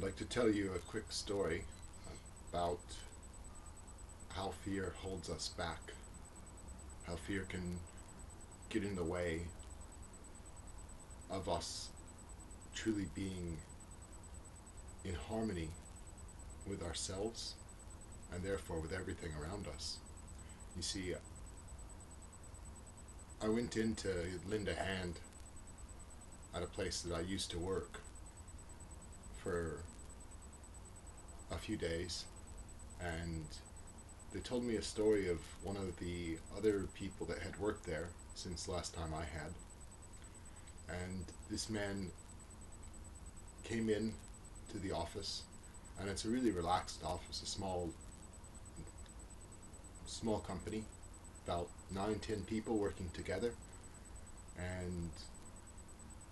like to tell you a quick story about how fear holds us back, how fear can get in the way of us truly being in harmony with ourselves and therefore with everything around us. You see, I went into Linda Hand at a place that I used to work for a few days, and they told me a story of one of the other people that had worked there since the last time I had. And this man came in to the office, and it's a really relaxed office, a small company, about 9-10 people working together, and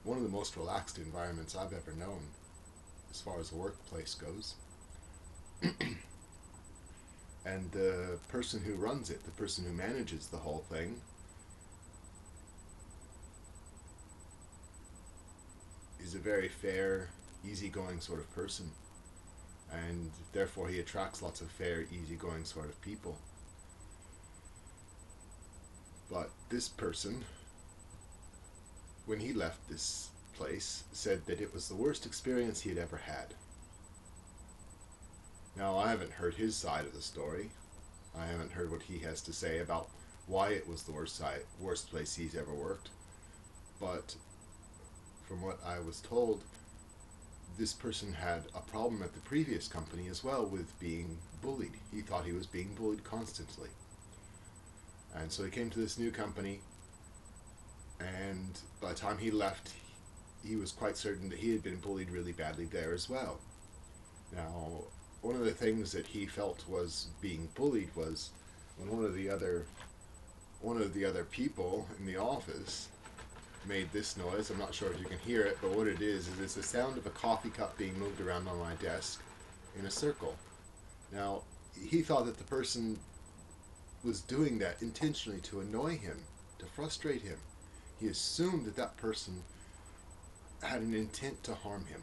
one of the most relaxed environments I've ever known as far as a workplace goes. And the person who runs it, the person who manages the whole thing, is a very fair, easygoing sort of person, and therefore he attracts lots of fair, easygoing sort of people. But this person, when he left this place, said that it was the worst experience he had ever had. Now, I haven't heard his side of the story. I haven't heard what he has to say about why it was the worst place he's ever worked. But from what I was told, this person had a problem at the previous company as well with being bullied. He thought he was being bullied constantly. And so he came to this new company, and by the time he left, he was quite certain that he had been bullied really badly there as well. Now, one of the things that he felt was being bullied was when one of the other people in the office made this noise. I'm not sure if you can hear it, but what it is it's the sound of a coffee cup being moved around on my desk in a circle. Now, he thought that the person was doing that intentionally to annoy him, to frustrate him. He assumed that that person had an intent to harm him.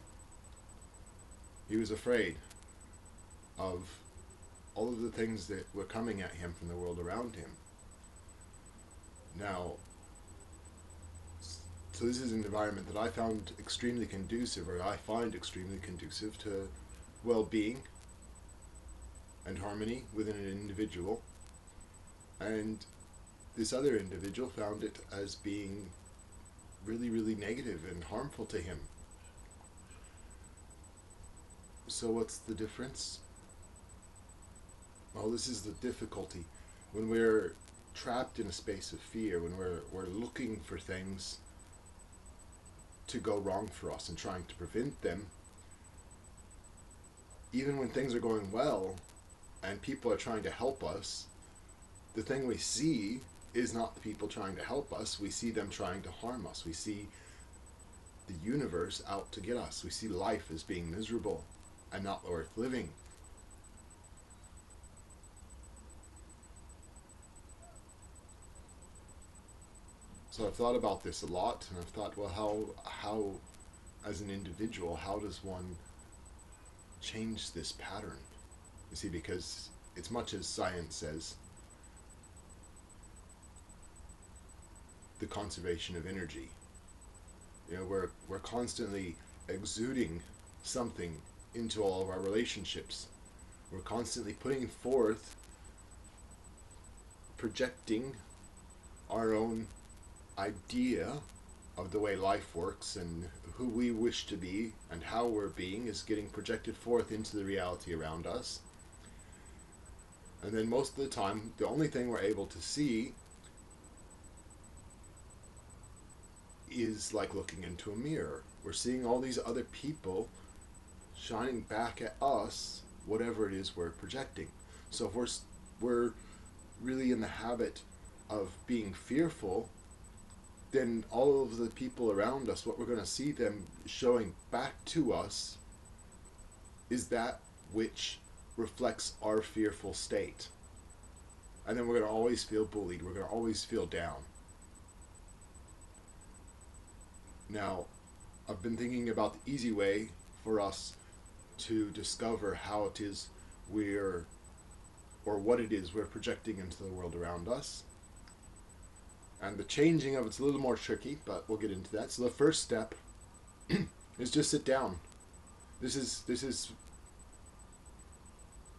He was afraid of all of the things that were coming at him from the world around him. Now, so this is an environment that I found extremely conducive, or I find extremely conducive to well-being and harmony within an individual. And this other individual found it as being really, really negative and harmful to him. So what's the difference? Well, this is the difficulty. When we're trapped in a space of fear, when we're looking for things to go wrong for us and trying to prevent them, even when things are going well and people are trying to help us, the thing we see is not the people trying to help us. We see them trying to harm us. We see the universe out to get us. We see life as being miserable and not worth living. So I've thought about this a lot, and I've thought, well, how as an individual, how does one change this pattern? You see, because it's much as science says, the conservation of energy. You know, we're constantly exuding something into all of our relationships. We're constantly putting forth, projecting our own idea of the way life works, and who we wish to be and how we're being is getting projected forth into the reality around us. And then most of the time, the only thing we're able to see is like looking into a mirror. We're seeing all these other people shining back at us whatever it is we're projecting. So if we're really in the habit of being fearful, then all of the people around us, what we're going to see them showing back to us is that which reflects our fearful state. And then we're going to always feel bullied. We're going to always feel down. Now, I've been thinking about the easy way for us to discover how it is we're, or what it is we're projecting into the world around us. And the changing of it's a little more tricky, but we'll get into that. So the first step is just sit down. This is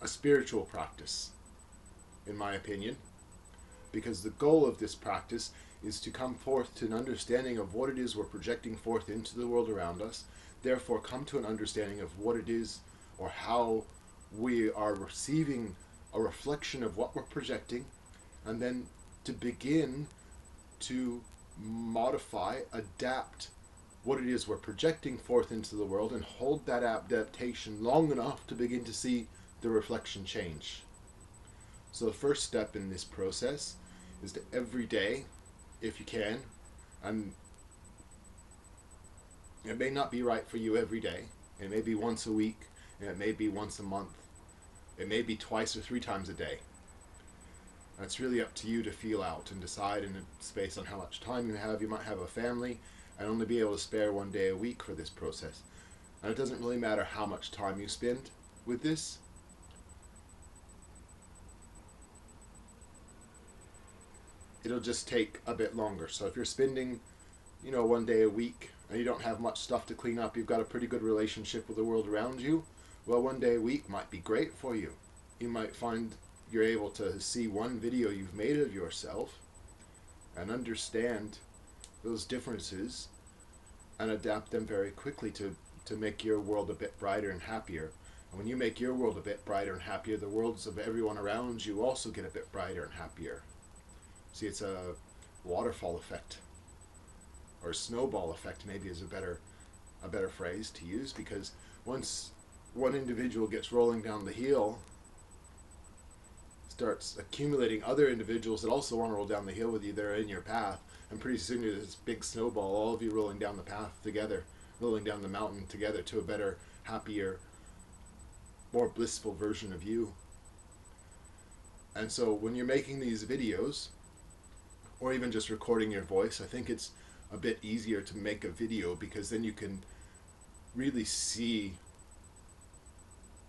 a spiritual practice, in my opinion, because the goal of this practice is to come forth to an understanding of what it is we're projecting forth into the world around us, therefore come to an understanding of what it is or how we are receiving a reflection of what we're projecting, and then to begin to modify, adapt what it is we're projecting forth into the world, and hold that adaptation long enough to begin to see the reflection change. So the first step in this process is to every day, if you can, and it may not be right for you every day, it may be once a week, and it may be once a month, it may be twice or 3 times a day. That's really up to you to feel out and decide in a space on how much time you have. You might have a family and only be able to spare 1 day a week for this process. And it doesn't really matter how much time you spend with this. It'll just take a bit longer. So if you're spending, 1 day a week and you don't have much stuff to clean up, you've got a pretty good relationship with the world around you, well, 1 day a week might be great for you. You might find you're able to see one video you've made of yourself and understand those differences and adapt them very quickly to make your world a bit brighter and happier. And when you make your world a bit brighter and happier, the worlds of everyone around you also get a bit brighter and happier. See, it's a waterfall effect, or snowball effect maybe is a better phrase to use, because once one individual gets rolling down the hill, starts accumulating other individuals that also want to roll down the hill with you, they're in your path, and pretty soon there's this big snowball, all of you rolling down the path together, rolling down the mountain together to a better, happier, more blissful version of you. And so when you're making these videos, or even just recording your voice, I think it's a bit easier to make a video, because then you can really see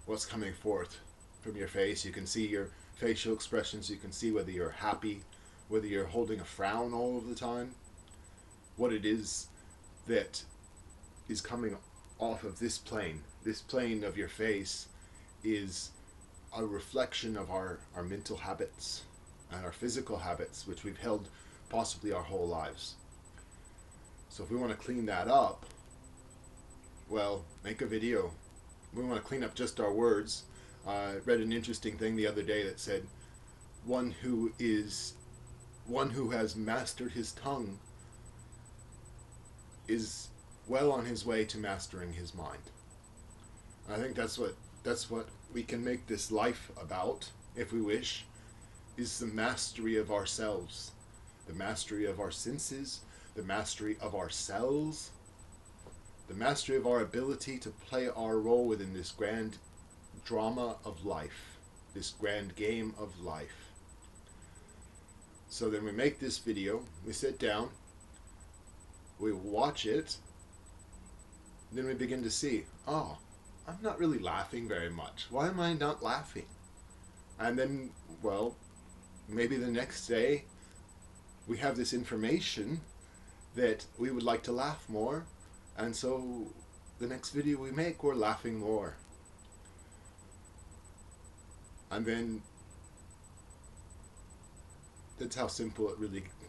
what's coming forth from your face. You can see your facial expressions, you can see whether you're happy, whether you're holding a frown all of the time, what it is that is coming off of this plane. This plane of your face is a reflection of our mental habits and our physical habits, which we've held possibly our whole lives. So if we want to clean that up, well, make a video. We want to clean up just our words. I read an interesting thing the other day that said one who has mastered his tongue is well on his way to mastering his mind. I think that's what we can make this life about, if we wish, is the mastery of ourselves, the mastery of our senses, the mastery of ourselves, the mastery of our ability to play our role within this grand drama of life, this grand game of life. So then we make this video, we sit down, we watch it, then we begin to see, oh, I'm not really laughing very much. Why am I not laughing? And then, well, maybe the next day we have this information that we would like to laugh more, and so the next video we make, we're laughing more. And then that's how simple it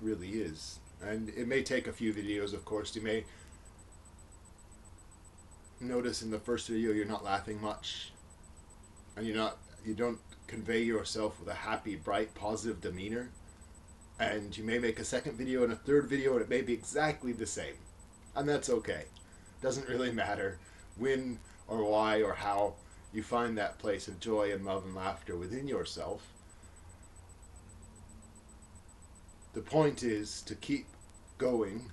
really is. And it may take a few videos, of course. You may notice in the first video you're not laughing much, and you don't convey yourself with a happy, bright, positive demeanor. And you may make a second video and a third video, and it may be exactly the same, and that's okay. Doesn't really matter when or why or how you find that place of joy and love and laughter within yourself. The point is to keep going,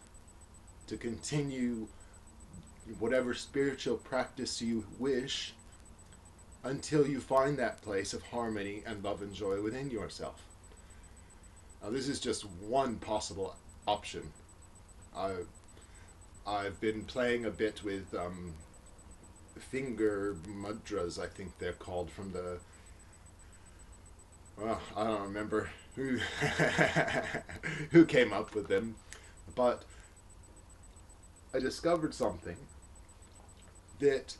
to continue whatever spiritual practice you wish, until you find that place of harmony and love and joy within yourself. Now, this is just one possible option. I've been playing a bit with finger mudras, I think they're called, from the, well, I don't remember who who came up with them, but I discovered something that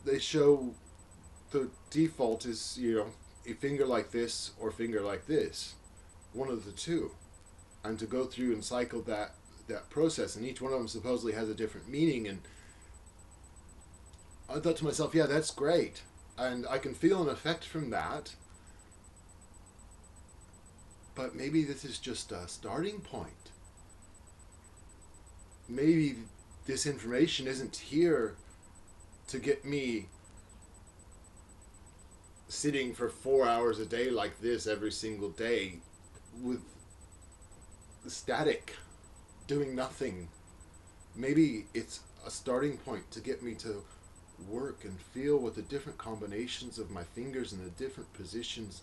they show the default is, a finger like this or finger like this, one of the two, and to go through and cycle that process, and each one of them supposedly has a different meaning. And I thought to myself, yeah, that's great, and I can feel an effect from that, but maybe this is just a starting point. Maybe this information isn't here to get me sitting for 4 hours a day like this every single day with static, doing nothing. Maybe it's a starting point to get me to work and feel what the different combinations of my fingers and the different positions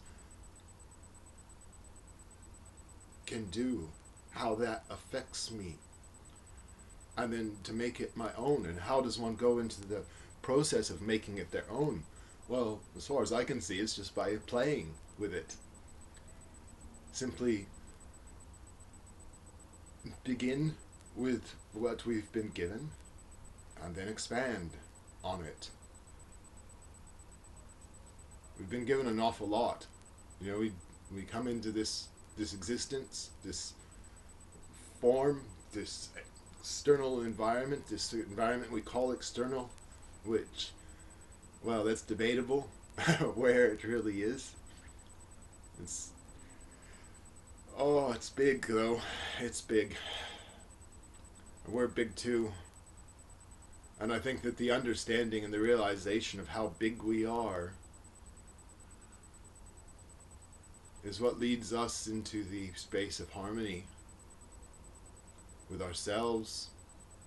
can do, how that affects me, and then to make it my own. And how does one go into the process of making it their own? Well, as far as I can see, it's just by playing with it. Simply begin with what we've been given and then expand on it. We've been given an awful lot. We come into this existence, this form, this external environment, this environment we call external, which, well, that's debatable where it really is. It's big though. It's big. We're big too. And I think that the understanding and the realization of how big we are is what leads us into the space of harmony with ourselves.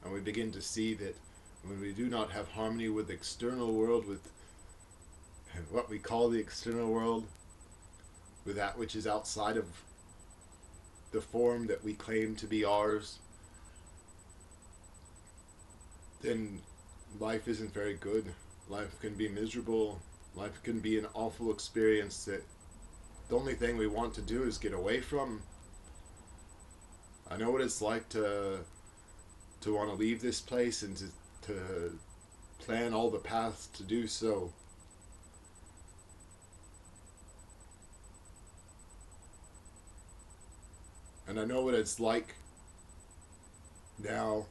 And we begin to see that when we do not have harmony with the external world, with what we call the external world, with that which is outside of the form that we claim to be ours, then life isn't very good. Life can be miserable. Life can be an awful experience that the only thing we want to do is get away from. I know what it's like to want to leave this place and to plan all the paths to do so. And I know what it's like now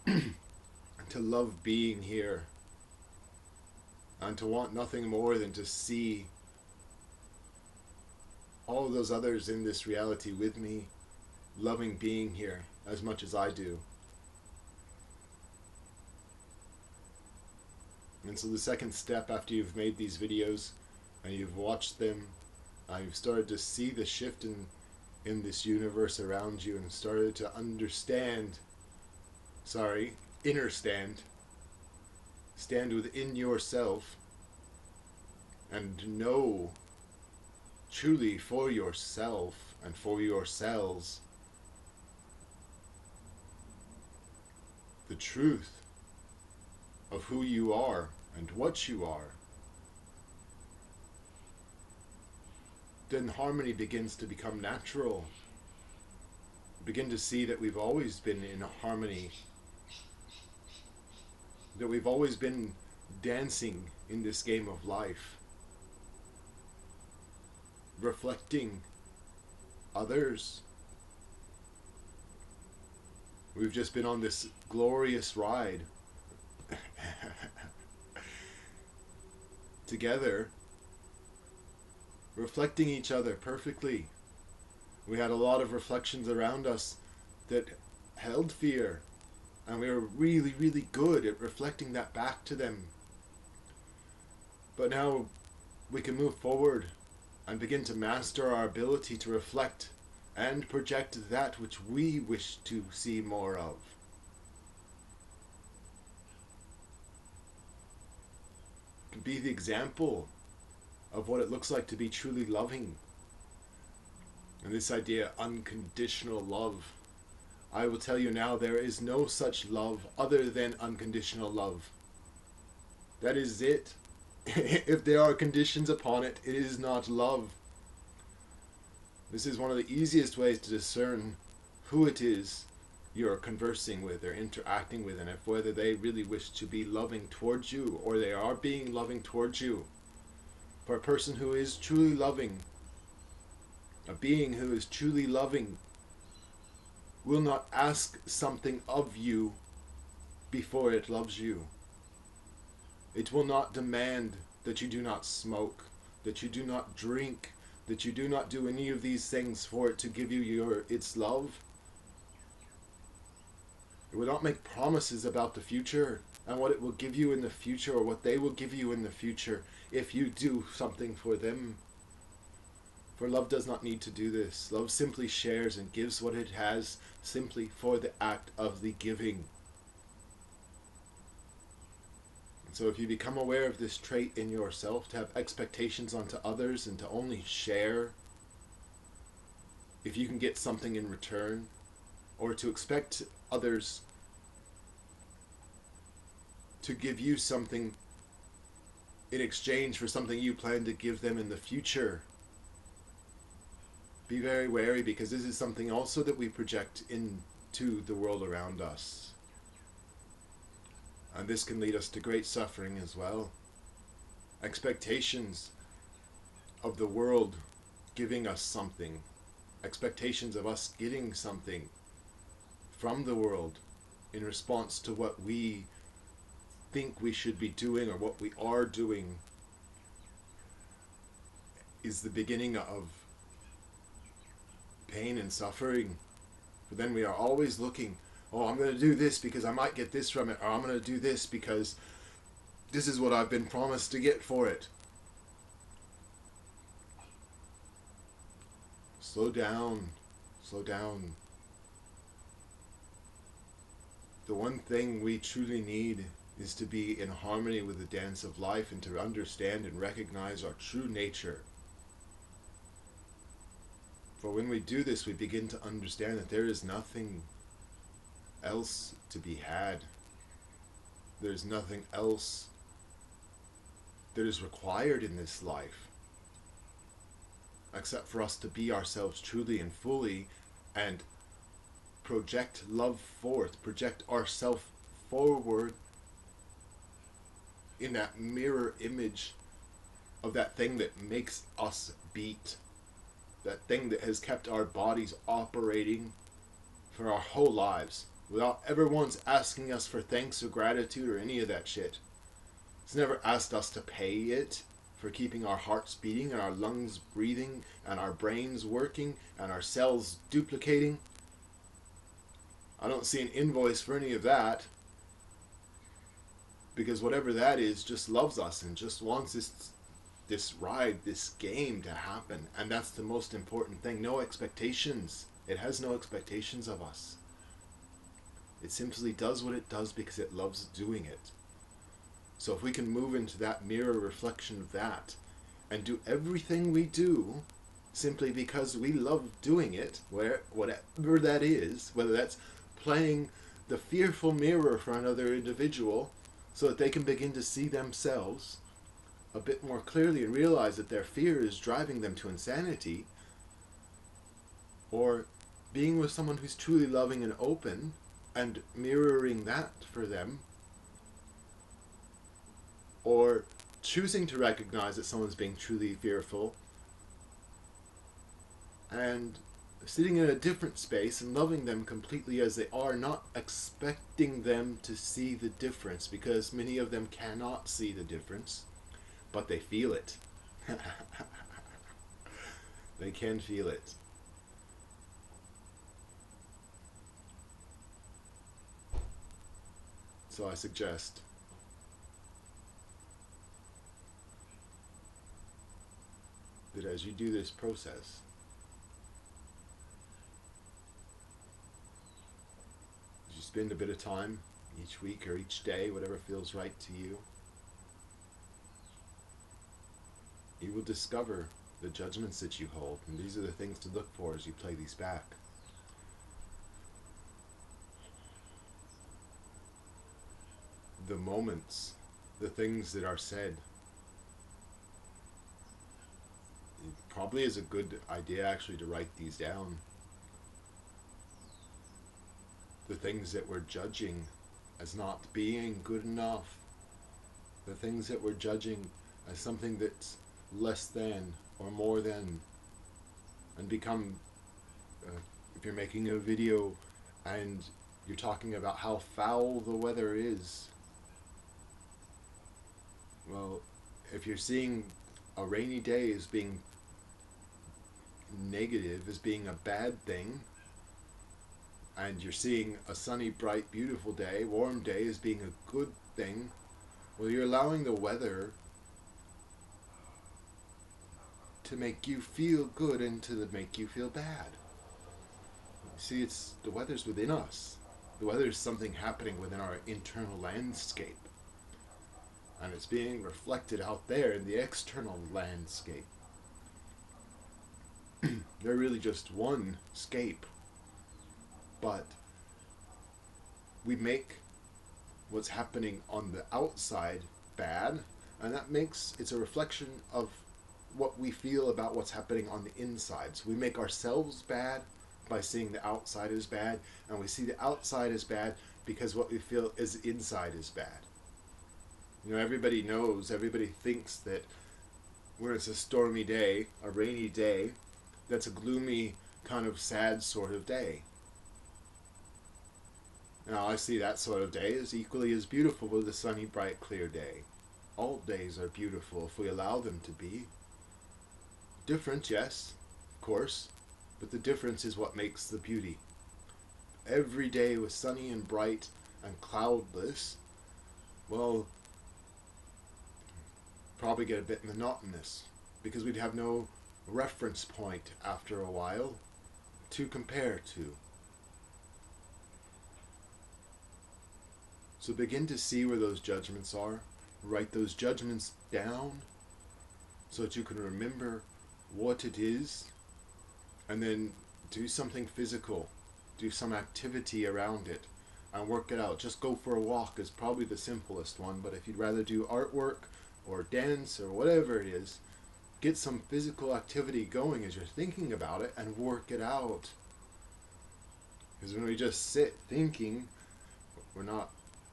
to love being here and to want nothing more than to see all of those others in this reality with me, loving being here as much as I do. And so the second step, after you've made these videos and you've watched them, you've started to see the shift in this universe around you and started to understand, stand within yourself and know truly for yourself and for yourselves the truth of who you are and what you are, then harmony begins to become natural. Begin to see that we've always been in harmony, that we've always been dancing in this game of life, reflecting others. We've just been on this glorious ride together, reflecting each other perfectly. We had a lot of reflections around us that held fear, and we were really, really good at reflecting that back to them. But now we can move forward and begin to master our ability to reflect and project that which we wish to see more of. Be the example of what it looks like to be truly loving. And this idea, unconditional love, I will tell you now, there is no such love other than unconditional love. That is it. If there are conditions upon it, it is not love. This is one of the easiest ways to discern who it is you're conversing with or interacting with, and if whether they really wish to be loving towards you or they are being loving towards you. For a person who is truly loving, a being who is truly loving, will not ask something of you before it loves you. It will not demand that you do not smoke, that you do not drink, that you do not do any of these things for it to give you its love. It will not make promises about the future and what it will give you in the future or what they will give you in the future if you do something for them. For love does not need to do this. Love simply shares and gives what it has simply for the act of the giving. And so if you become aware of this trait in yourself, to have expectations onto others and to only share if you can get something in return, or to expect others to give you something in exchange for something you plan to give them in the future, be very wary, because this is something also that we project into the world around us. And this can lead us to great suffering as well. Expectations of the world giving us something, expectations of us getting something from the world in response to what we think we should be doing or what we are doing, is the beginning of pain and suffering. But then we are always looking, oh, I'm going to do this because I might get this from it, or I'm going to do this because this is what I've been promised to get for it. Slow down. Slow down. The one thing we truly need is to be in harmony with the dance of life and to understand and recognize our true nature. For when we do this, we begin to understand that there is nothing else to be had. There's nothing else that is required in this life except for us to be ourselves truly and fully and project love forth, project ourselves forward in that mirror image of that thing that makes us beat, that thing that has kept our bodies operating for our whole lives without ever once asking us for thanks or gratitude or any of that shit. It's never asked us to pay it for keeping our hearts beating and our lungs breathing and our brains working and our cells duplicating. I don't see an invoice for any of that, because whatever that is just loves us and just wants this ride, this game to happen. And that's the most important thing. No expectations. It has no expectations of us. It simply does what it does because it loves doing it. So if we can move into that mirror reflection of that and do everything we do simply because we love doing it, whatever that is, whether that's playing the fearful mirror for another individual so that they can begin to see themselves a bit more clearly and realize that their fear is driving them to insanity, or being with someone who's truly loving and open and mirroring that for them, or choosing to recognize that someone's being truly fearful and sitting in a different space and loving them completely as they are, not expecting them to see the difference, because many of them cannot see the difference, but they feel it. They can feel it. So I suggest that as you do this process, you spend a bit of time each week or each day, whatever feels right to you, you will discover the judgments that you hold, and these are the things to look for as you play these back. the moments, the things that are said. It probably is a good idea actually to write these down. The things that we're judging as not being good enough. The things that we're judging as something that's less than or more than. And become, if you're making a video and you're talking about how foul the weather is, well, if you're seeing a rainy day as being negative, as being a bad thing, and you're seeing a sunny, bright, beautiful day, warm day as being a good thing, well, you're allowing the weather to make you feel good and to make you feel bad. See, it's the weather's within us. The weather is something happening within our internal landscape. And it's being reflected out there in the external landscape. They're really just one scape. But we make what's happening on the outside bad, and that makes it's a reflection of what we feel about what's happening on the inside. So we make ourselves bad by seeing the outside as bad, and we see the outside as bad because what we feel is inside is bad. You know, everybody knows, everybody thinks that when it's a stormy day, a rainy day, that's a gloomy, kind of sad sort of day. Now, I see that sort of day as equally as beautiful with a sunny, bright, clear day. All days are beautiful if we allow them to be. Different, yes, of course, but the difference is what makes the beauty. Every day was sunny and bright and cloudless, well, probably get a bit monotonous because we'd have no reference point after a while to compare to. So begin to see where those judgments are. Write those judgments down so that you can remember what it is, and then do something physical. Do some activity around it and work it out. Just go for a walk is probably the simplest one, but if you'd rather do artwork or dance or whatever it is, get some physical activity going as you're thinking about it and work it out. Because when we just sit thinking, we're not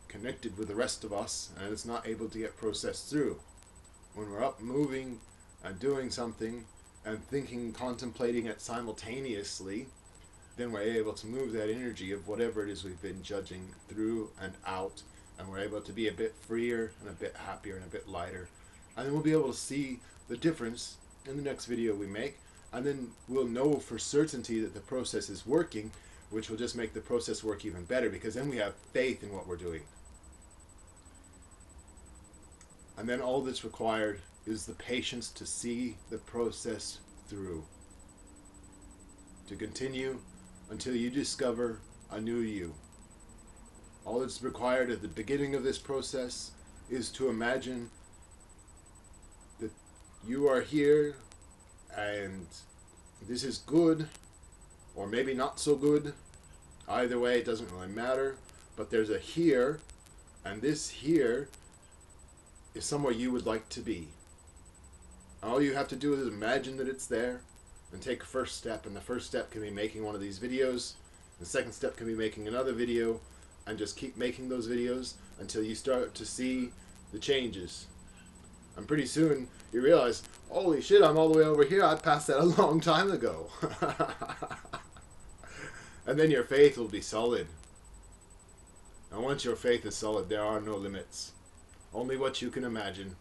connected with the rest of us, and it's not able to get processed through. When we're up moving and doing something and thinking, contemplating it simultaneously, then we're able to move that energy of whatever it is we've been judging through and out, and we're able to be a bit freer and a bit happier and a bit lighter. And then we'll be able to see the difference in the next video we make, and then we'll know for certainty that the process is working, which will just make the process work even better, because then we have faith in what we're doing. And then all that's required is the patience to see the process through. To continue until you discover a new you. All that's required at the beginning of this process is to imagine that you are here and this is good, or maybe not so good. Either way, it doesn't really matter. But there's a here, and this here is somewhere you would like to be. All you have to do is imagine that it's there and take a first step. And the first step can be making one of these videos. The second step can be making another video, and just keep making those videos until you start to see the changes. And pretty soon you realize, holy shit, I'm all the way over here. I passed that a long time ago. And then your faith will be solid. And once your faith is solid, there are no limits. Only what you can imagine.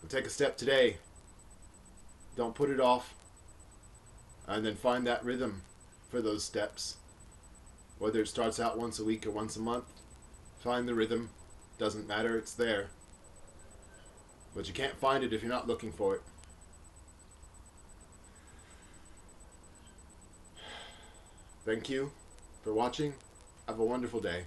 And take a step today. Don't put it off. And then find that rhythm for those steps. Whether it starts out once a week or once a month, find the rhythm. Doesn't matter, it's there. But you can't find it if you're not looking for it. Thank you for watching. Have a wonderful day.